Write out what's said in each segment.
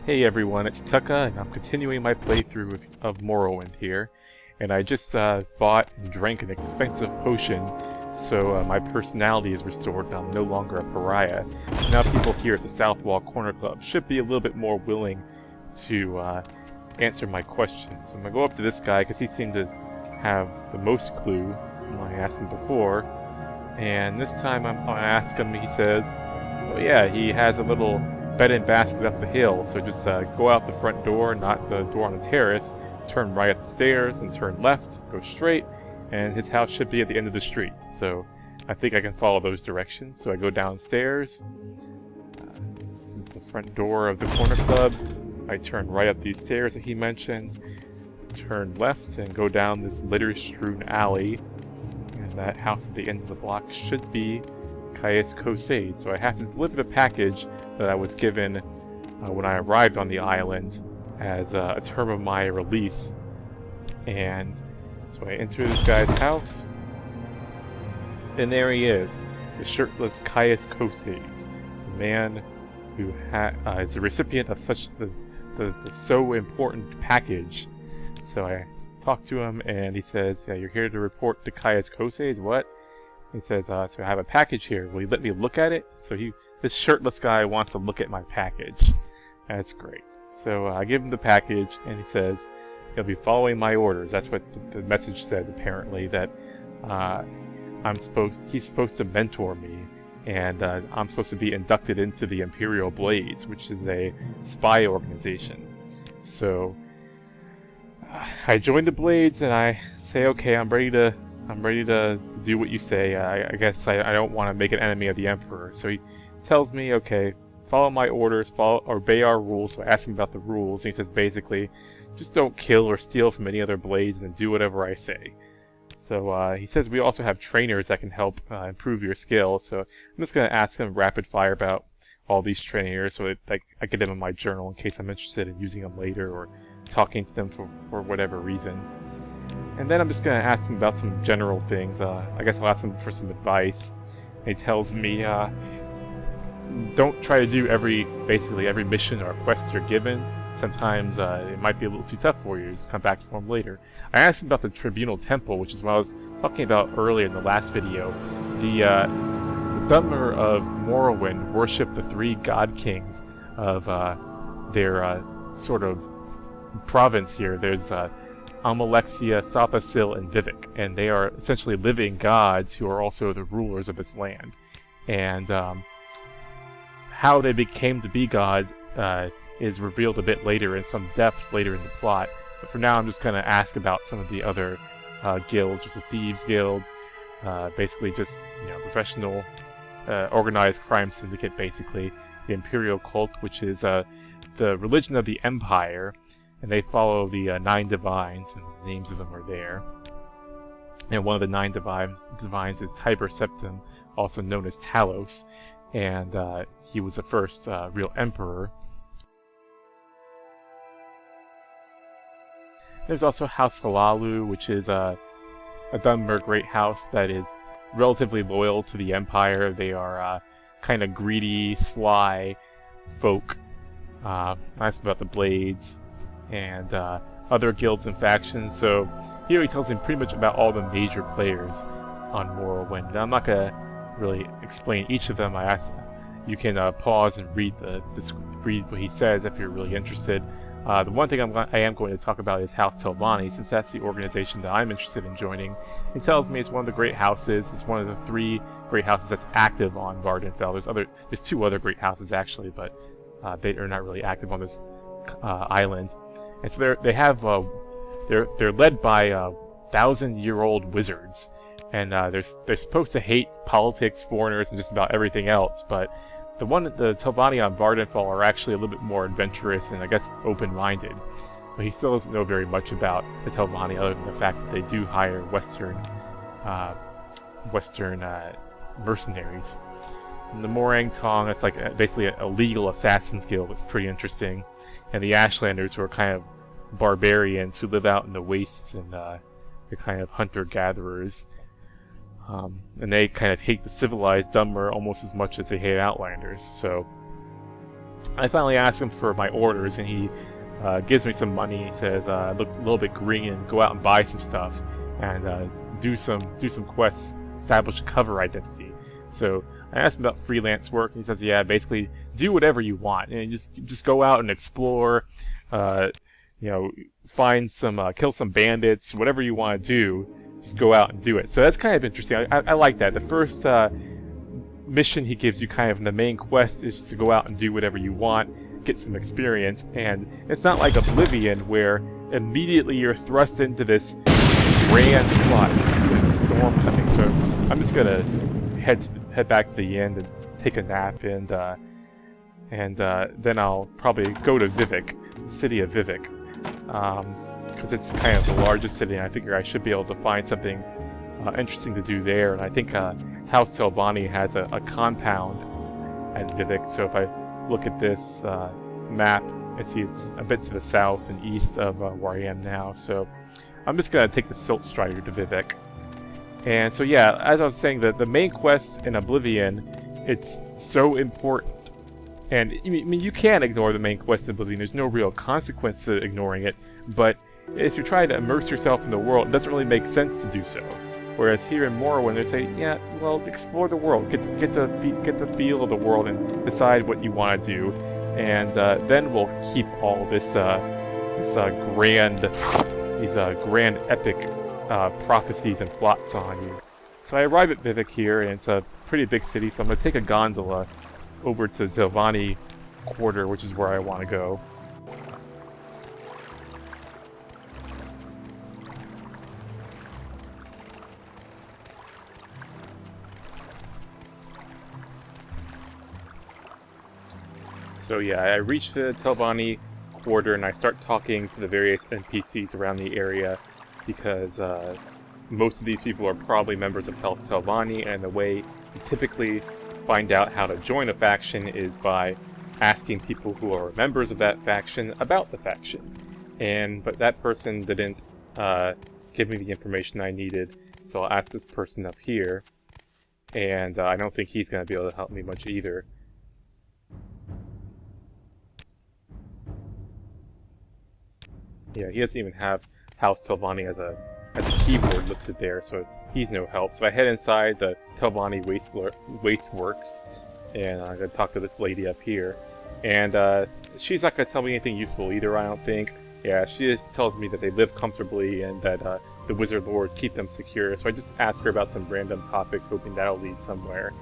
Hey everyone, it's Tucka, and I'm continuing my playthrough of Morrowind here. And I just bought and drank an expensive potion, so my personality is restored and I'm no longer a pariah. Now people here at the Southwall Corner Club should be a little bit more willing to answer my questions. So I'm going to go up to this guy because he seemed to have the most clue when I asked him before. And this time I'm going to ask him, he says, oh yeah, he has a little bed and basket up the hill, so just go out the front door, not the door on the terrace, turn right up the stairs, and turn left, go straight, and his house should be at the end of the street. So I think I can follow those directions. So I go downstairs. This is the front door of the corner club. I turn right up these stairs that he mentioned, turn left, and go down this litter-strewn alley. And that house at the end of the block should be Caius Cosade. So I have to deliver the package that I was given when I arrived on the island as a term of my release. And so I enter this guy's house, and there he is, the shirtless Caius Cosade, the man who is the recipient of such the so important package. So I talk to him, and he says, yeah, you're here to report to Caius Cosade? What? He says, so I have a package here. Will you let me look at it? So this shirtless guy wants to look at my package. That's great. So I give him the package, and he says he'll be following my orders. That's what the message says, apparently, that he's supposed to mentor me, and I'm supposed to be inducted into the Imperial Blades, which is a spy organization. So I join the Blades, and I say, okay, I'm ready to do what you say. I guess I don't want to make an enemy of the Emperor. So he tells me, okay, follow my orders, obey our rules. So I ask him about the rules, and he says basically, just don't kill or steal from any other Blades, and do whatever I say. So he says we also have trainers that can help improve your skill. So I'm just going to ask him rapid fire about all these trainers, so that I get them in my journal in case I'm interested in using them later or talking to them for whatever reason. And then I'm just going to ask him about some general things. I guess I'll ask him for some advice. And he tells me, don't try to do basically every mission or quest you're given. Sometimes it might be a little too tough for you. Just come back to him later. I asked him about the Tribunal Temple, which is what I was talking about earlier in the last video. The Dunmer of Morrowind worship the three god kings of their sort of province here. There's Amalexia, Sapasil, and Vivek, and they are essentially living gods who are also the rulers of this land. And how they became to be gods is revealed a bit later in some depth later in the plot. But for now, I'm just going to ask about some of the other guilds. There's a Thieves Guild, basically just professional organized crime syndicate, basically. The Imperial Cult, which is the religion of the Empire, and they follow the 9 divines, and the names of them are there. And one of the 9 divines is Tiber Septim, also known as Talos, and he was the first real emperor. There's also House Halalu, which is a Dunmer great house that is relatively loyal to the Empire. They are kind of greedy, sly folk. Nice about the Blades and other guilds and factions. So here he tells him pretty much about all the major players on Morrowind. And I'm not going to really explain each of them. I ask you can pause and read what he says if you're really interested. The one thing I am going to talk about is House Telvanni, since that's the organization that I'm interested in joining. He tells me it's one of the great houses. It's one of the 3 great houses that's active on Vardenfell. There's 2 other great houses actually, but they are not really active on this island. And so they're led by 1,000-year-old wizards, and they're supposed to hate politics, foreigners, and just about everything else. But the Telvanni on Vardenfell are actually a little bit more adventurous and I guess open-minded. But he still doesn't know very much about the Telvanni other than the fact that they do hire Western mercenaries. And the Morang Tong, it's like basically a legal assassins guild. It's pretty interesting. And the Ashlanders, who are kind of barbarians who live out in the wastes, and they're kind of hunter-gatherers. And they kind of hate the civilized Dunmer almost as much as they hate Outlanders. So I finally ask him for my orders, and he gives me some money. He says, I look a little bit green, and go out and buy some stuff, and do some quests, establish a cover identity. So I asked him about freelance work, and he says, yeah, basically do whatever you want, and just go out and explore, find some, kill some bandits, whatever you want to do, just go out and do it. So that's kind of interesting. I like that. The first mission he gives you, kind of in the main quest, is just to go out and do whatever you want, get some experience, and it's not like Oblivion where immediately you're thrust into this grand plot. There's a storm coming, so I'm just gonna head back to the inn and take a nap, and then I'll probably go to Vivek, the city of Vivek, because it's kind of the largest city, and I figure I should be able to find something interesting to do there. And I think House Telvanni has a compound at Vivek, so if I look at this map, I see it's a bit to the south and east of where I am now, so I'm just going to take the Silt Strider to Vivek. And so yeah, as I was saying, the main quest in Oblivion, it's so important. And I mean, you can ignore the main quest in Oblivion, there's no real consequence to ignoring it, but if you're trying to immerse yourself in the world, it doesn't really make sense to do so. Whereas here in Morrowind, they say, yeah, well, explore the world, get the feel of the world, and decide what you want to do, and then we'll keep all this grand epic prophecies and plots on you. So I arrive at Vivek here, and it's a pretty big city, so I'm going to take a gondola over to Telvanni Quarter, which is where I want to go. So yeah, I reach the Telvanni Quarter and I start talking to the various NPCs around the area, because most of these people are probably members of House Telvanni, and the way you typically find out how to join a faction is by asking people who are members of that faction about the faction. But that person didn't give me the information I needed, so I'll ask this person up here, and I don't think he's going to be able to help me much either. Yeah, he doesn't even have House Telvanni as a keyword listed there, so he's no help. So I head inside the Telvanni Wasteworks, and I'm going to talk to this lady up here. And she's not going to tell me anything useful either, I don't think. Yeah, she just tells me that they live comfortably and that the Wizard Lords keep them secure. So I just ask her about some random topics, hoping that'll lead somewhere.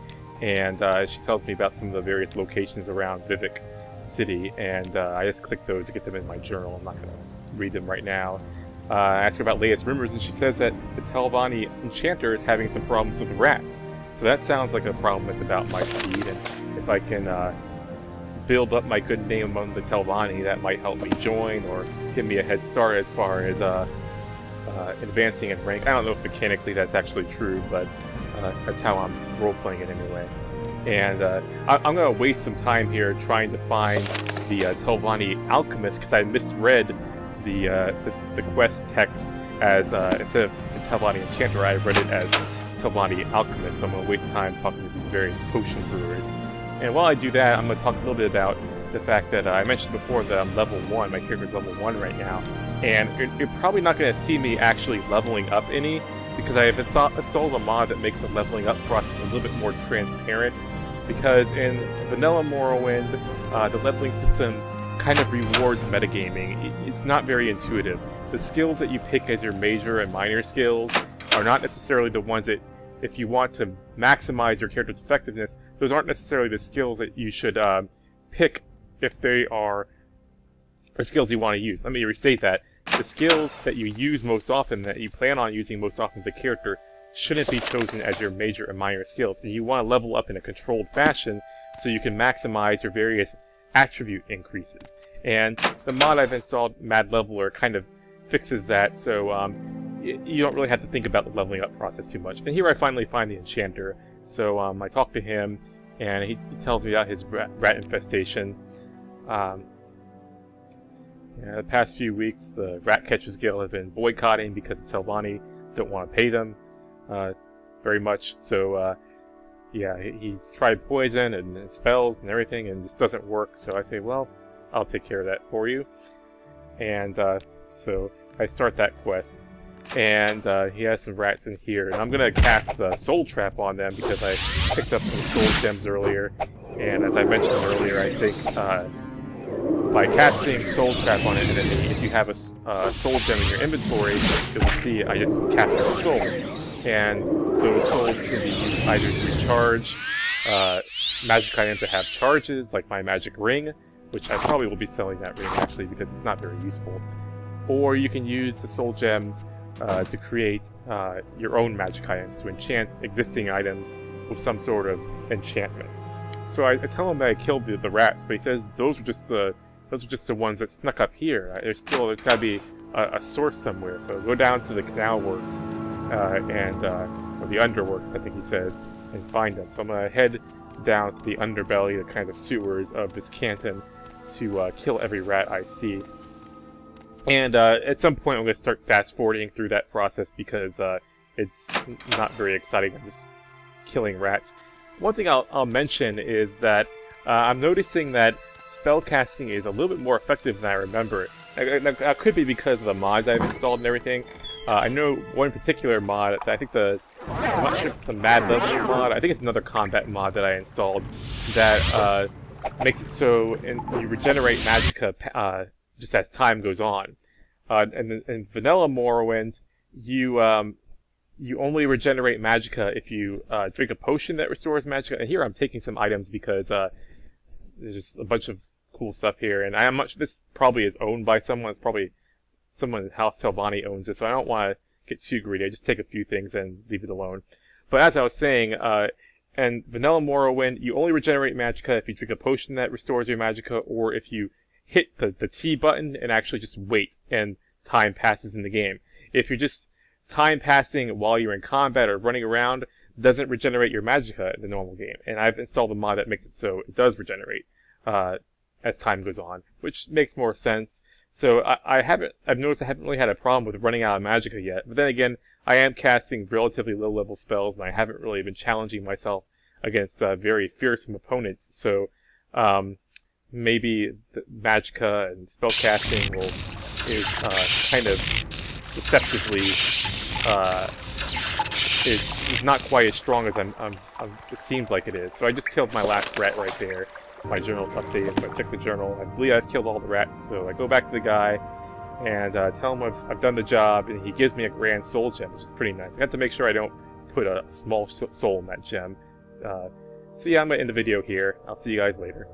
And she tells me about some of the various locations around Vivek City, and I just click those to get them in my journal. I'm not going to read them right now. I ask her about latest rumors, and she says that the Telvanni Enchanter is having some problems with rats. So that sounds like a problem that's about my speed, and if I can build up my good name among the Telvanni, that might help me join or give me a head start as far as advancing in rank. I don't know if mechanically that's actually true, but that's how I'm role-playing it anyway. And I'm going to waste some time here trying to find the Telvanni Alchemist, because I misread the quest text as instead of the Telvanni Enchanter, I read it as Telvanni Alchemist, so I'm going to waste time talking to these various potion brewers. And while I do that, I'm going to talk a little bit about the fact that I mentioned before that I'm level 1, my character's level 1 right now, and you're probably not going to see me actually leveling up any, because I have installed a mod that makes the leveling up process a little bit more transparent, because in vanilla Morrowind, the leveling system kind of rewards metagaming. It's not very intuitive. The skills that you pick as your major and minor skills are not necessarily the ones that, if you want to maximize your character's effectiveness, those aren't necessarily the skills that you should pick if they are the skills you want to use. Let me restate that. The skills that you use most often, that you plan on using most often with the character, shouldn't be chosen as your major and minor skills. And you want to level up in a controlled fashion so you can maximize your various attribute increases. And the mod I've installed, Mad Leveler, kind of fixes that, so you don't really have to think about the leveling up process too much. And here I finally find the Enchanter. So I talk to him, and he tells me about his rat infestation. The past few weeks, the Rat Catchers Guild have been boycotting because the Telvanni don't want to pay them very much. So yeah, he's tried poison and spells and everything, and it just doesn't work. So I say, well, I'll take care of that for you. And so I start that quest. And he has some rats in here, and I'm gonna cast the Soul Trap on them because I picked up some soul gems earlier. And as I mentioned earlier, I think by casting Soul Trap on an enemy, if you have a soul gem in your inventory, you'll see I just captured a soul. And those souls can be used either to recharge magic items that have charges, like my magic ring, which I probably will be selling that ring actually because it's not very useful. Or you can use the soul gems to create your own magic items, to enchant existing items with some sort of enchantment. So I tell him that I killed the rats, but he says those are just the ones that snuck up here. There's got to be a source somewhere. So go down to the canal works or the underworks, I think he says, and find them. So I'm gonna head down to the underbelly, the kind of sewers of this canton, to kill every rat I see. And at some point, I'm going to start fast-forwarding through that process because it's not very exciting. I'm just killing rats. One thing I'll mention is that I'm noticing that spellcasting is a little bit more effective than I remember. That could be because of the mods I've installed and everything. I know one particular mod, I think I'm not sure if it's a Mad Level mod, I think it's another combat mod that I installed that makes it so you regenerate magicka just as time goes on. And in vanilla Morrowind, you only regenerate magicka if you drink a potion that restores magicka. And here I'm taking some items because there's just a bunch of cool stuff here. And this probably is owned by someone. It's probably someone in House Telvanni owns it, so I don't want to get too greedy. I just take a few things and leave it alone. But as I was saying, in vanilla Morrowind, you only regenerate magicka if you drink a potion that restores your magicka, or if you hit the T button and actually just wait and time passes in the game. If you're just time passing while you're in combat or running around, doesn't regenerate your magicka in the normal game. And I've installed a mod that makes it so it does regenerate as time goes on, which makes more sense. So I've noticed I haven't really had a problem with running out of magicka yet. But then again, I am casting relatively low-level spells, and I haven't really been challenging myself against very fearsome opponents. So maybe the magicka and spellcasting is kind of deceptively is not quite as strong as it seems like it is. So I just killed my last rat right there. My journal's updated, so I check the journal. I believe I've killed all the rats, so I go back to the guy and tell him I've done the job, and he gives me a grand soul gem, which is pretty nice. I have to make sure I don't put a small soul in that gem. So yeah, I'm going to end the video here. I'll see you guys later.